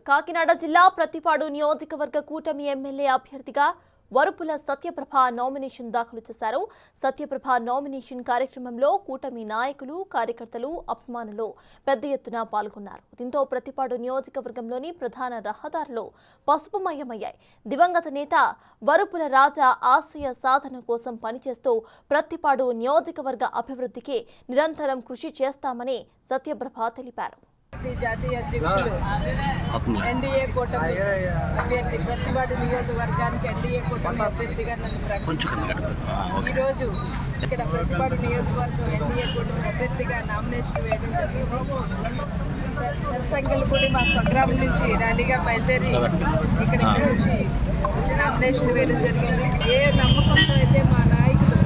కాకినాడ జిల్లా ప్రతిపాడు నియోజకవర్గ కూటమి ఎమ్మెల్యే అభ్యర్థిగా వరుపుల సత్యప్రభ నామినేషన్ దాఖలు చేశారు. సత్యప్రభ నామినేషన్ కార్యక్రమంలో కూటమి నాయకులు, కార్యకర్తలు, అభిమానులు పెద్ద ఎత్తున పాల్గొన్నారు. దీంతో ప్రతిపాడు నియోజకవర్గంలోని ప్రధాన రహదారులు పసుపుమయమయ్యాయి. దివంగత నేత వరుపుల రాజా ఆశయ సాధన కోసం పనిచేస్తూ ప్రతిపాడు నియోజకవర్గ అభివృద్ధికి నిరంతరం కృషి చేస్తామని సత్యప్రభ తెలిపారు. జాతీయ అధ్యక్షులు ఎన్డీఏ కూటమి అభ్యర్థి ప్రతిపాడు నియోజకవర్గానికి ఎన్డీఏ కూటమి అభ్యర్థిగా నన్ను ప్రకటించారు. ఈరోజు ఇక్కడ ప్రతిపాడు నియోజకవర్గం ఎన్డీఏ కూటమి అభ్యర్థిగా నామినేషన్ వేయడం జరిగింది. తెలసంగల్పూడి మా స్వగ్రామం నుంచి ర్యాలీగా బయలుదేరి ఇక్కడికి వచ్చి నామినేషన్ వేయడం జరిగింది. ఏ నమ్మకంతో అయితే మా నాయకులు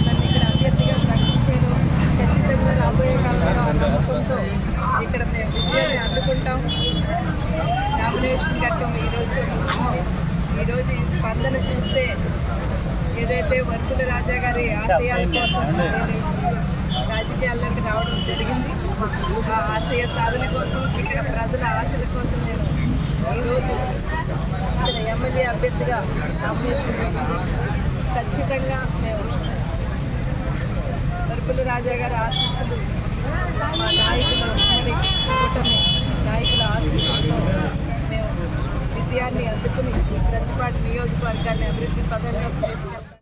నన్ను ఇక్కడ అభ్యర్థిగా ప్రకటించారో ఖచ్చితంగా రాబోయే కాలంలో ఆ నమ్మకంతో ఇక్కడ మేము విజయాన్ని అందుకుంటాం. నామినేషన్ ఘట్టం ఈరోజుతో ముగిసింది. ఈరోజు ఈ స్పందన చూస్తే ఏదైతే వరుపుల రాజా గారి ఆశయాల కోసం నేను రాజకీయాల్లోకి రావడం జరిగింది. ఆ ఆశయ సాధన కోసం, ఇక్కడ ప్రజల ఆశల కోసం నేను ఈరోజు ఇక్కడ ఎమ్మెల్యే అభ్యర్థిగా నామినేషన్ వేయడం జరిగింది. ఖచ్చితంగా మేము వరుపుల రాజా గారి ఆశీస్సులు, మా నాయకుల కూటమి నాయకుల ఆశీస్సులతో మేము విజయాన్ని అందుకుని ఈ ప్రతిపాడు నియోజకవర్గాన్ని అభివృద్ధి పదంలోకి తీసుకెళ్తాం.